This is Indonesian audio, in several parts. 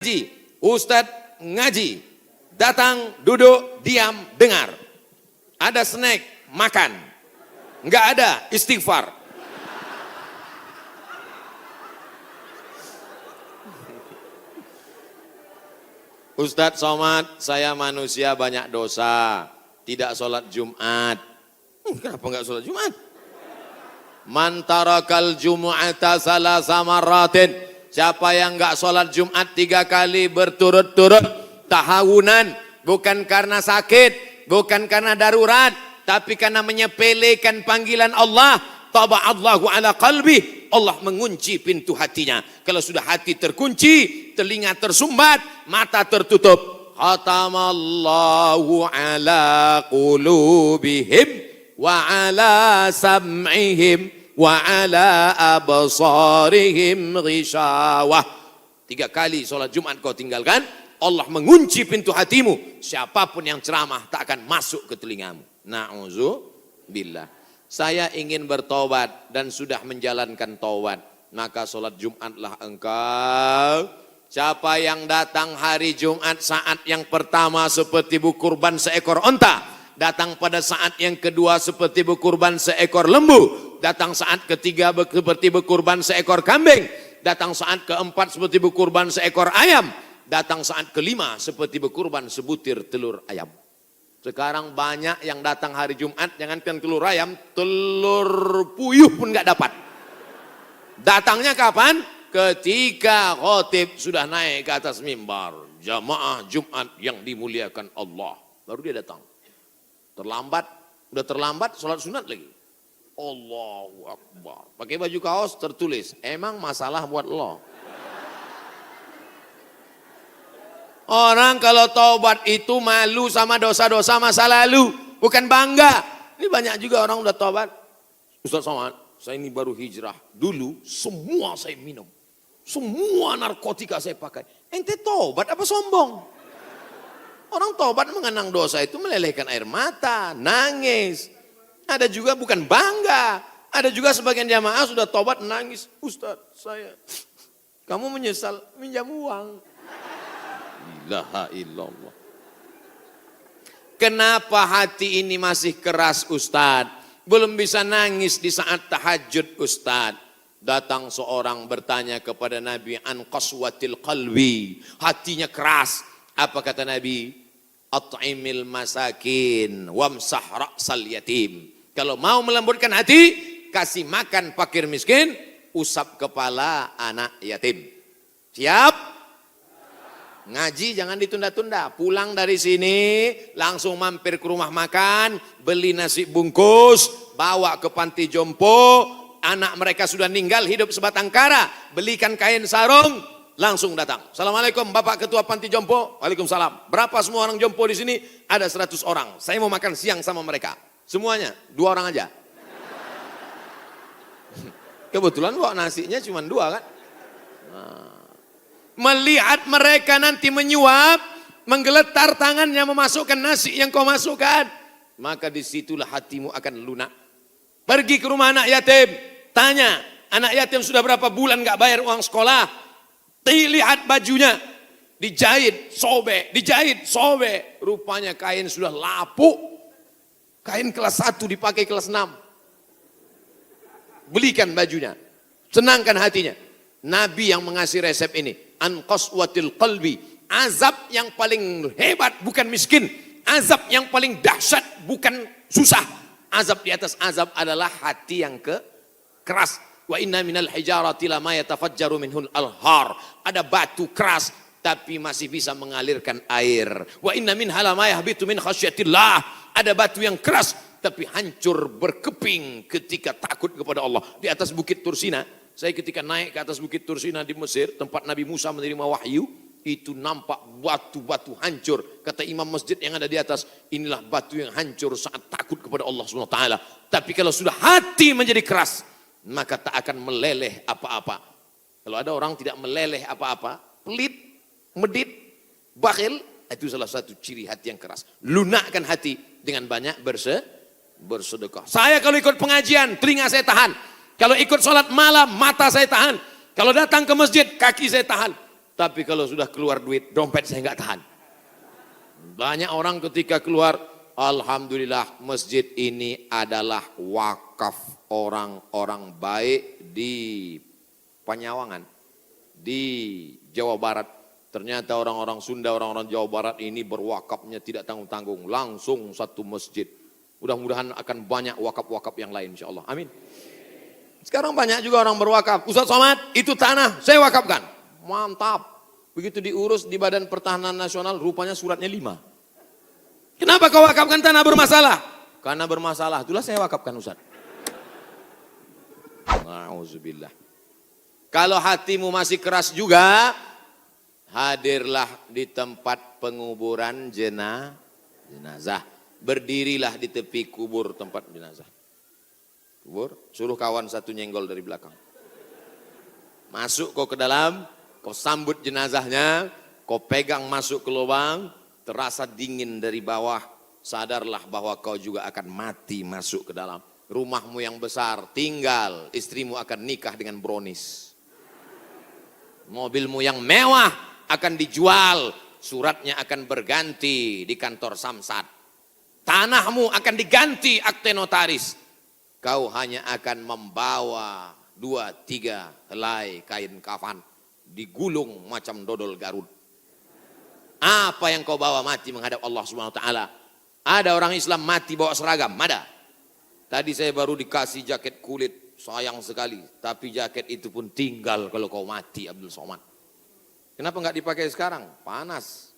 ngaji, Ustadz ngaji, datang, duduk, diam, dengar. Ada snack, makan. Enggak ada, istighfar. Ustadz Somad, saya manusia banyak dosa, tidak sholat Jumat. Kenapa enggak sholat Jumat? Man tarakal jumu'ata salasa marratin. Siapa yang enggak sholat Jumat 3 kali berturut-turut, tahawunan, bukan karena sakit, bukan karena darurat, tapi karena menyepelekan panggilan Allah, taba'allahu ala qalbi, Allah mengunci pintu hatinya. Kalau sudah hati terkunci, telinga tersumbat, mata tertutup, khatamallahu ala qulubihim wa ala sam'ihim wa ala absarihim ghishawah. 3 kali sholat Jumat kau tinggalkan, Allah mengunci pintu hatimu. Siapapun yang ceramah tak akan masuk ke telingamu. Na'udzubillah. Saya ingin bertobat dan sudah menjalankan taubat, maka sholat Jumatlah engkau. Siapa yang datang hari Jumat saat yang pertama seperti berkurban seekor onta, datang pada saat yang kedua seperti berkurban seekor lembu, datang saat ketiga seperti berkurban seekor kambing, datang saat keempat seperti berkurban seekor ayam, datang saat kelima seperti berkurban sebutir telur ayam. Sekarang banyak yang datang hari Jumat, jangankan telur ayam, telur puyuh pun nggak dapat. Datangnya kapan? Ketika khotib sudah naik ke atas mimbar, jamaah Jumat yang dimuliakan Allah, baru dia datang. Terlambat, udah terlambat sholat sunat lagi. Allahu Akbar. Pakai baju kaos tertulis, emang masalah buat lo. Orang kalau taubat itu malu sama dosa-dosa masa lalu, bukan bangga. Ini banyak juga orang udah taubat. Ustaz Somad, saya ini baru hijrah. Dulu semua saya minum. Semua narkotika saya pakai. Ente taubat apa sombong? Orang taubat mengenang dosa itu melelehkan air mata, nangis. Ada juga bukan bangga. Ada juga sebagian jamaah sudah taubat nangis. Ustaz saya, kamu menyesal minjam uang. La ilaha illallah. Kenapa hati ini masih keras Ustaz? Belum bisa nangis di saat tahajud Ustaz. Datang seorang bertanya kepada Nabi an qaswatil qalbi. Hatinya keras. Apa kata Nabi? At'imil masakin wamsah ra'sal yatim. Kalau mau melembutkan hati, kasih makan fakir miskin, usap kepala anak yatim. Siap? Ngaji jangan ditunda-tunda. Pulang dari sini langsung mampir ke rumah makan, beli nasi bungkus, bawa ke panti jompo. Anak mereka sudah meninggal, hidup sebatang kara, belikan kain sarung, langsung datang. Assalamualaikum Bapak Ketua Panti Jompo. Waalaikumsalam. Berapa semua orang jompo di sini? Ada 100 orang. Saya mau makan siang sama mereka. Semuanya 2 orang aja. Kebetulan kok nasinya cuma 2 kan. Melihat mereka nanti menyuap, menggeletar tangannya memasukkan nasi yang kau masukkan, maka disitulah hatimu akan lunak. Pergi ke rumah anak yatim, tanya, anak yatim sudah berapa bulan gak bayar uang sekolah. Lihat bajunya, dijahit, sobek. Rupanya kain sudah lapuk. Kain kelas 1 dipakai kelas 6. Belikan bajunya, senangkan hatinya. Nabi yang mengasih resep ini, an qaswatil qalbi. Azab yang paling hebat bukan miskin, azab yang paling dahsyat bukan susah. Azab di atas azab adalah hati yang keras. Wa inna minal hijarati lama yatafajjaru minhul alhar. Ada batu keras tapi masih bisa mengalirkan air. Wa inna minha lama yahbitu min khasyatillah. Ada batu yang keras tapi hancur berkeping ketika takut kepada Allah. Di atas bukit Tursina, saya ketika naik ke atas bukit Tursina di Mesir, tempat Nabi Musa menerima wahyu, itu nampak batu-batu hancur. Kata imam masjid yang ada di atas, inilah batu yang hancur saat takut kepada Allah SWT. Tapi kalau sudah hati menjadi keras, maka tak akan meleleh apa-apa. Kalau ada orang tidak meleleh apa-apa, pelit, medit, bakhil, itu salah satu ciri hati yang keras. Lunakkan hati dengan banyak bersedekah. Saya kalau ikut pengajian, telinga saya tahan. Kalau ikut sholat malam, mata saya tahan. Kalau datang ke masjid, kaki saya tahan. Tapi kalau sudah keluar duit, dompet saya nggak tahan. Banyak orang ketika keluar, alhamdulillah masjid ini adalah wakaf orang-orang baik di Panyawangan, di Jawa Barat. Ternyata orang-orang Sunda, orang-orang Jawa Barat ini berwakafnya tidak tanggung-tanggung, langsung satu masjid. Mudah-mudahan akan banyak wakaf-wakaf yang lain insya Allah. Amin. Sekarang banyak juga orang berwakaf. Ustaz Somad, itu tanah saya wakafkan. Mantap. Begitu diurus di Badan Pertahanan Nasional, rupanya suratnya 5. Kenapa kau wakafkan tanah bermasalah? Karena bermasalah, itulah saya wakafkan Ustaz. Na'udzubillah. Kalau hatimu masih keras juga, hadirlah di tempat penguburan jenazah. Berdirilah di tepi kubur tempat jenazah. Kubur, suruh kawan satu nyenggol dari belakang. Masuk kau ke dalam, kau sambut jenazahnya, kau pegang masuk ke lubang, terasa dingin dari bawah, sadarlah bahwa kau juga akan mati masuk ke dalam. Rumahmu yang besar tinggal, istrimu akan nikah dengan brownies. Mobilmu yang mewah akan dijual, suratnya akan berganti di kantor Samsat. Tanahmu akan diganti akte notaris. Kau hanya akan membawa 2-3 helai kain kafan, digulung macam dodol Garut. Apa yang kau bawa mati menghadap Allah Subhanahu wa taala? Ada orang Islam mati bawa seragam, ada. Tadi saya baru dikasih jaket kulit, sayang sekali, tapi jaket itu pun tinggal kalau kau mati Abdul Somad. Kenapa enggak dipakai sekarang? Panas.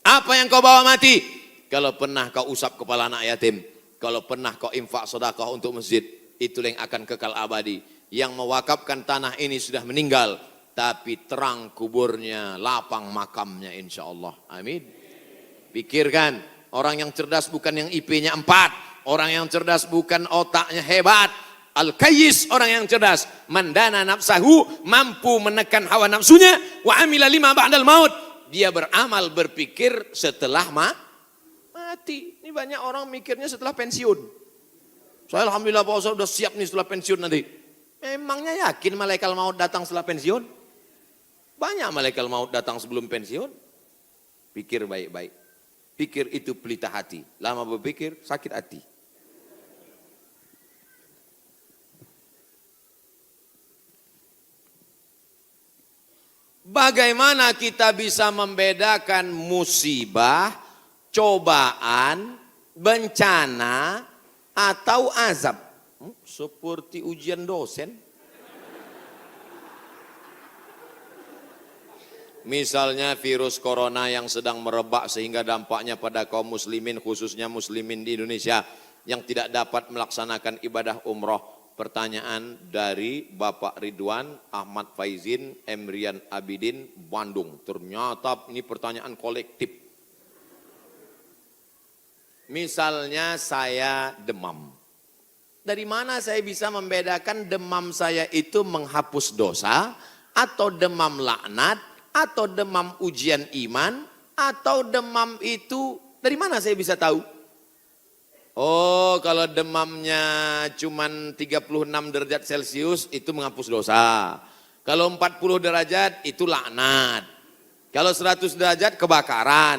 Apa yang kau bawa mati? Kalau pernah kau usap kepala anak yatim, kalau pernah kau infak sedekah untuk masjid, itu yang akan kekal abadi. Yang mewakafkan tanah ini sudah meninggal, tapi terang kuburnya, lapang makamnya insya Allah. Amin. Pikirkan, orang yang cerdas bukan yang IP-nya 4, orang yang cerdas bukan otaknya hebat. Al-Kayyis, orang yang cerdas, mandana nafsahu, mampu menekan hawa nafsunya, wa amila lima ba'dal maut. Dia beramal berpikir setelah mati. Ini banyak orang mikirnya setelah pensiun. Saya alhamdulillah Pak Ustaz sudah siap nih setelah pensiun nanti. Memangnya yakin malaikat maut datang setelah pensiun? Banyak malaikat maut datang sebelum pensiun. Pikir baik-baik. Pikir itu pelita hati. Lama berpikir sakit hati. Bagaimana kita bisa membedakan musibah, cobaan, bencana, atau azab? Seperti ujian dosen. Misalnya virus corona yang sedang merebak sehingga dampaknya pada kaum muslimin, khususnya muslimin di Indonesia yang tidak dapat melaksanakan ibadah umroh. Pertanyaan dari Bapak Ridwan Ahmad Faizin Emrian Abidin Bandung. Ternyata ini pertanyaan kolektif. Misalnya saya demam. Dari mana saya bisa membedakan demam saya itu menghapus dosa, atau demam laknat, atau demam ujian iman, atau demam itu dari mana saya bisa tahu? Oh, kalau demamnya cuman 36 derajat Celcius itu menghapus dosa. Kalau 40 derajat itu laknat. Kalau 100 derajat kebakaran.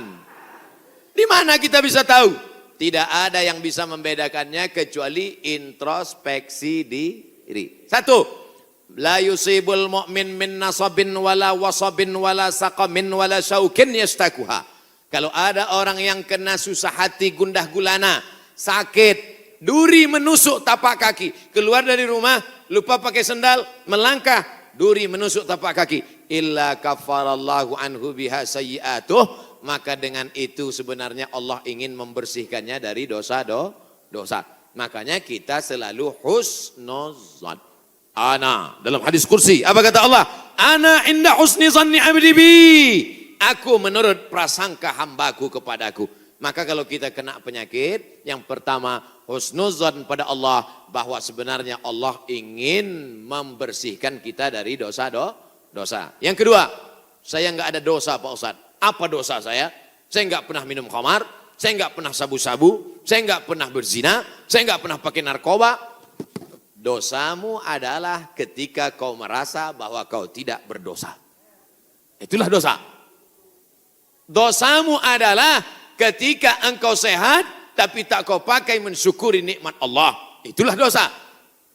Di mana kita bisa tahu? Tidak ada yang bisa membedakannya kecuali introspeksi diri. 1. La yusibul mu'min min nasabin wala wasabin wala saqamin wala syaukin yastakuha. Kalau ada orang yang kena susah hati, gundah gulana, sakit, duri menusuk tapak kaki, keluar dari rumah, lupa pakai sendal, melangkah, duri menusuk tapak kaki, illa kafarallahu anhu biha sayyi'atuh, maka dengan itu sebenarnya Allah ingin membersihkannya dari dosa. Makanya kita selalu husnuzan. Ana, dalam hadis kursi, apa kata Allah? Ana inda husni zanni abdi bi. Aku menurut prasangka hambaku kepadaku. Maka kalau kita kena penyakit, yang pertama husnuzan pada Allah, bahwa sebenarnya Allah ingin membersihkan kita dari dosa. Yang kedua, saya enggak ada dosa Pak Ustadz. Apa dosa saya? Saya enggak pernah minum khamar, saya enggak pernah sabu-sabu, saya enggak pernah berzina, saya enggak pernah pakai narkoba. Dosamu adalah ketika kau merasa bahwa kau tidak berdosa. Itulah dosa. Dosamu adalah ketika engkau sehat, tapi tak kau pakai mensyukuri nikmat Allah. Itulah dosa.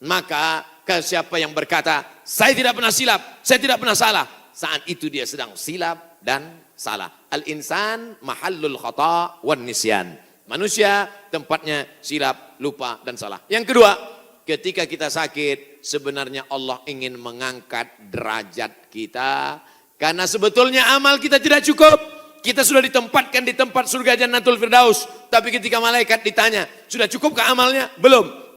Maka ke siapa yang berkata, saya tidak pernah silap, saya tidak pernah salah. Saat itu dia sedang silap dan salah. Al-insan mahallul khata' wan nisyan. Manusia tempatnya silap, lupa dan salah. Yang kedua, ketika kita sakit, sebenarnya Allah ingin mengangkat derajat kita. Karena sebetulnya amal kita tidak cukup. Kita sudah ditempatkan di tempat surga Jannatul Firdaus. Tapi ketika malaikat ditanya, sudah cukupkah amalnya? Belum.